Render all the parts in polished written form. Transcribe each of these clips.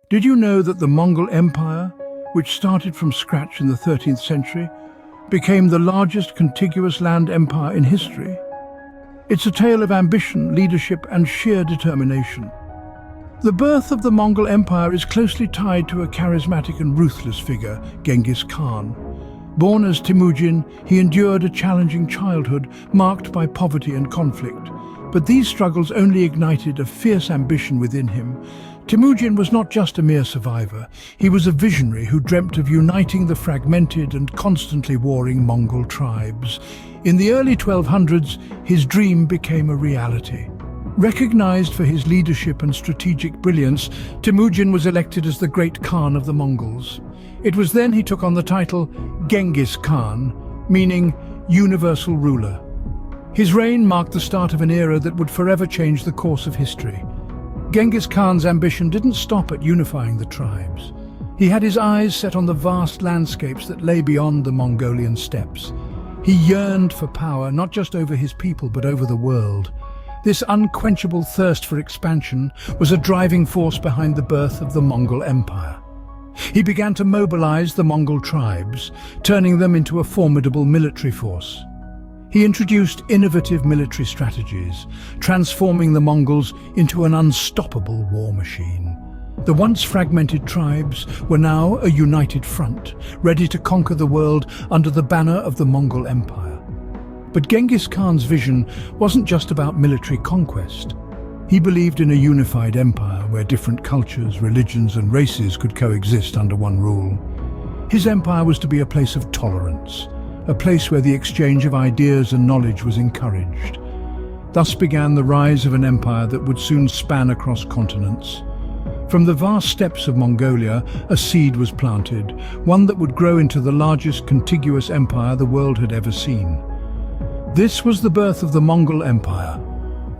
Did you know that the Mongol Empire, which started from scratch in the 13th century, became the largest contiguous land empire in history? It's a tale of ambition, leadership, and sheer determination. The birth of the Mongol Empire is closely tied to a charismatic and ruthless figure, Genghis Khan. Born as Temujin, he endured a challenging childhood marked by poverty and conflict. But these struggles only ignited a fierce ambition within him. Temujin was not just a mere survivor. He was a visionary who dreamt of uniting the fragmented and constantly warring Mongol tribes. In the early 1200s, his dream became a reality. Recognized for his leadership and strategic brilliance, Temujin was elected as the Great Khan of the Mongols. It was then he took on the title Genghis Khan, meaning universal ruler. His reign marked the start of an era that would forever change the course of history. Genghis Khan's ambition didn't stop at unifying the tribes. He had his eyes set on the vast landscapes that lay beyond the Mongolian steppes. He yearned for power, not just over his people, but over the world. This unquenchable thirst for expansion was a driving force behind the birth of the Mongol Empire. He began to mobilize the Mongol tribes, turning them into a formidable military force. He introduced innovative military strategies, transforming the Mongols into an unstoppable war machine. The once fragmented tribes were now a united front, ready to conquer the world under the banner of the Mongol Empire. But Genghis Khan's vision wasn't just about military conquest. He believed in a unified empire where different cultures, religions, and races could coexist under one rule. His empire was to be a place of tolerance, a place where the exchange of ideas and knowledge was encouraged. Thus began the rise of an empire that would soon span across continents. From the vast steppes of Mongolia, a seed was planted, one that would grow into the largest contiguous empire the world had ever seen. This was the birth of the Mongol Empire,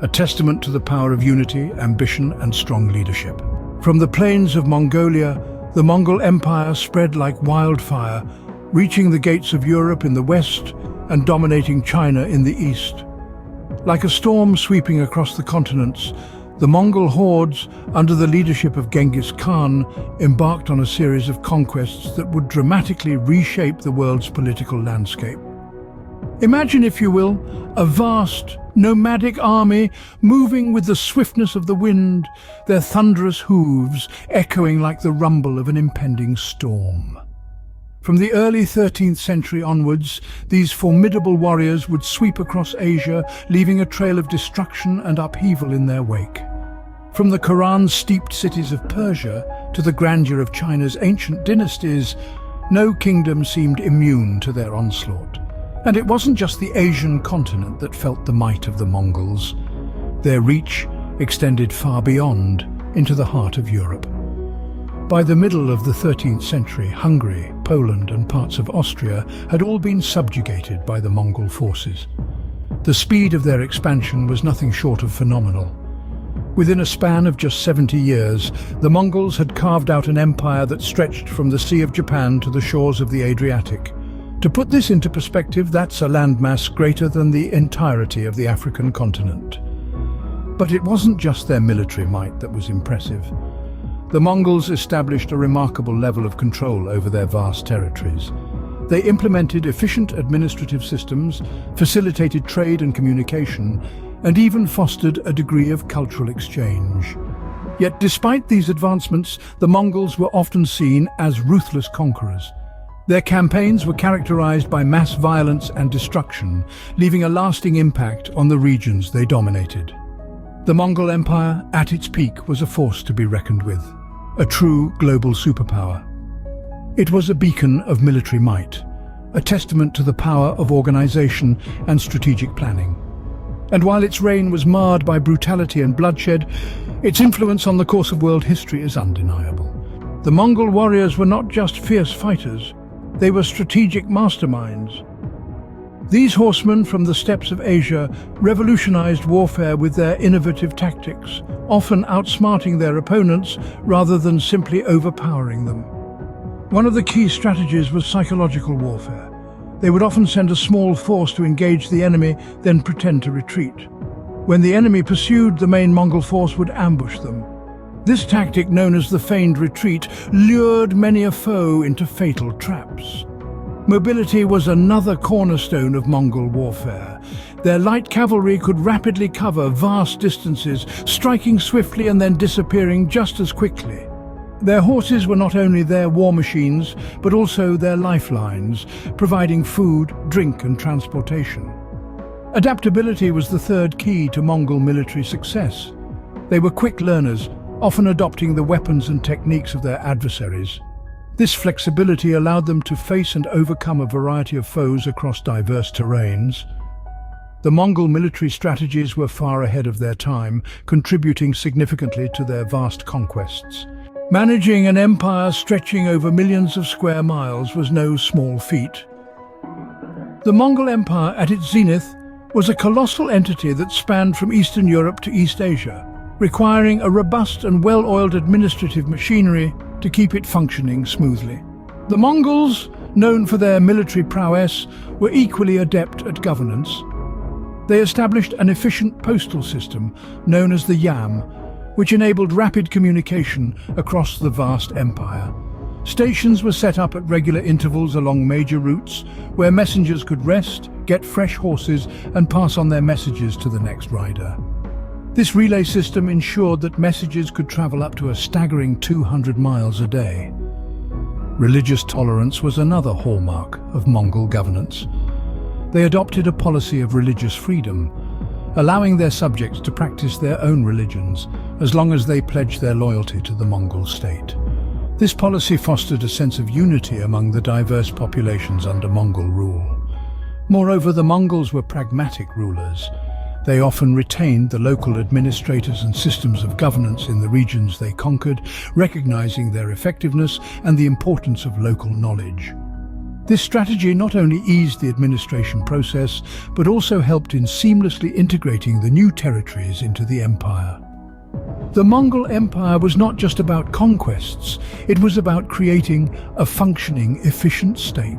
a testament to the power of unity, ambition, and strong leadership. From the plains of Mongolia, the Mongol Empire spread like wildfire, reaching the gates of Europe in the west and dominating China in the east. Like a storm sweeping across the continents, the Mongol hordes, under the leadership of Genghis Khan, embarked on a series of conquests that would dramatically reshape the world's political landscape. Imagine, if you will, a vast, nomadic army moving with the swiftness of the wind, their thunderous hooves echoing like the rumble of an impending storm. From the early 13th century onwards, these formidable warriors would sweep across Asia, leaving a trail of destruction and upheaval in their wake. From the Quran-steeped cities of Persia to the grandeur of China's ancient dynasties, no kingdom seemed immune to their onslaught. And it wasn't just the Asian continent that felt the might of the Mongols. Their reach extended far beyond, into the heart of Europe. By the middle of the 13th century, Hungary, Poland, and parts of Austria had all been subjugated by the Mongol forces. The speed of their expansion was nothing short of phenomenal. Within a span of just 70 years, the Mongols had carved out an empire that stretched from the Sea of Japan to the shores of the Adriatic. To put this into perspective, that's a landmass greater than the entirety of the African continent. But it wasn't just their military might that was impressive. The Mongols established a remarkable level of control over their vast territories. They implemented efficient administrative systems, facilitated trade and communication, and even fostered a degree of cultural exchange. Yet despite these advancements, the Mongols were often seen as ruthless conquerors. Their campaigns were characterized by mass violence and destruction, leaving a lasting impact on the regions they dominated. The Mongol Empire, at its peak, was a force to be reckoned with, a true global superpower. It was a beacon of military might, a testament to the power of organization and strategic planning. And while its reign was marred by brutality and bloodshed, its influence on the course of world history is undeniable. The Mongol warriors were not just fierce fighters, they were strategic masterminds. These horsemen from the steppes of Asia revolutionized warfare with their innovative tactics, often outsmarting their opponents rather than simply overpowering them. One of the key strategies was psychological warfare. They would often send a small force to engage the enemy, then pretend to retreat. When the enemy pursued, the main Mongol force would ambush them. This tactic, known as the feigned retreat, lured many a foe into fatal traps. Mobility was another cornerstone of Mongol warfare. Their light cavalry could rapidly cover vast distances, striking swiftly and then disappearing just as quickly. Their horses were not only their war machines, but also their lifelines, providing food, drink and transportation. Adaptability was the third key to Mongol military success. They were quick learners, often adopting the weapons and techniques of their adversaries. This flexibility allowed them to face and overcome a variety of foes across diverse terrains. The Mongol military strategies were far ahead of their time, contributing significantly to their vast conquests. Managing an empire stretching over millions of square miles was no small feat. The Mongol Empire, at its zenith, was a colossal entity that spanned from Eastern Europe to East Asia, requiring a robust and well-oiled administrative machinery to keep it functioning smoothly. The Mongols, known for their military prowess, were equally adept at governance. They established an efficient postal system known as the Yam, which enabled rapid communication across the vast empire. Stations were set up at regular intervals along major routes, where messengers could rest, get fresh horses, and pass on their messages to the next rider. This relay system ensured that messages could travel up to a staggering 200 miles a day. Religious tolerance was another hallmark of Mongol governance. They adopted a policy of religious freedom, allowing their subjects to practice their own religions as long as they pledged their loyalty to the Mongol state. This policy fostered a sense of unity among the diverse populations under Mongol rule. Moreover, the Mongols were pragmatic rulers. They often retained the local administrators and systems of governance in the regions they conquered, recognizing their effectiveness and the importance of local knowledge. This strategy not only eased the administration process, but also helped in seamlessly integrating the new territories into the empire. The Mongol Empire was not just about conquests, it was about creating a functioning, efficient state.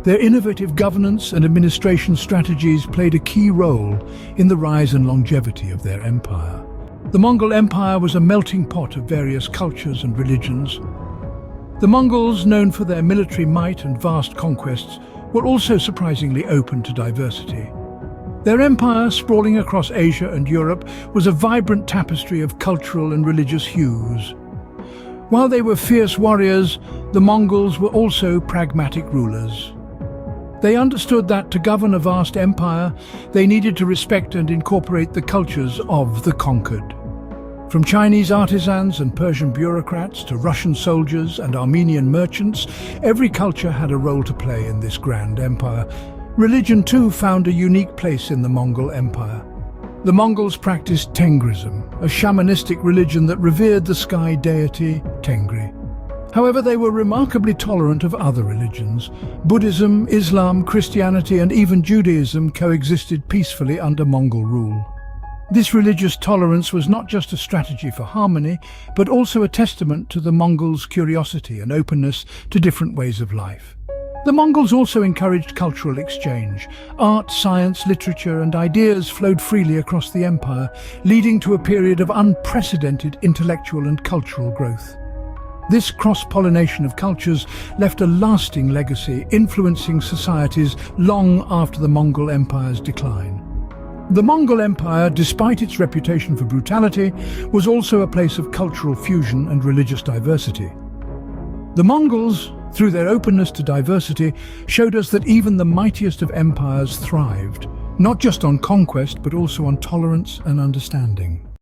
Their innovative governance and administration strategies played a key role in the rise and longevity of their empire. The Mongol Empire was a melting pot of various cultures and religions. The Mongols, known for their military might and vast conquests, were also surprisingly open to diversity. Their empire, sprawling across Asia and Europe, was a vibrant tapestry of cultural and religious hues. While they were fierce warriors, the Mongols were also pragmatic rulers. They understood that to govern a vast empire, they needed to respect and incorporate the cultures of the conquered. From Chinese artisans and Persian bureaucrats to Russian soldiers and Armenian merchants, every culture had a role to play in this grand empire. Religion too found a unique place in the Mongol Empire. The Mongols practiced Tengrism, a shamanistic religion that revered the sky deity Tengri. However, they were remarkably tolerant of other religions. Buddhism, Islam, Christianity and even Judaism coexisted peacefully under Mongol rule. This religious tolerance was not just a strategy for harmony, but also a testament to the Mongols' curiosity and openness to different ways of life. The Mongols also encouraged cultural exchange. Art, science, literature and ideas flowed freely across the empire, leading to a period of unprecedented intellectual and cultural growth. This cross-pollination of cultures left a lasting legacy, influencing societies long after the Mongol Empire's decline. The Mongol Empire, despite its reputation for brutality, was also a place of cultural fusion and religious diversity. The Mongols, through their openness to diversity, showed us that even the mightiest of empires thrived, not just on conquest but also on tolerance and understanding.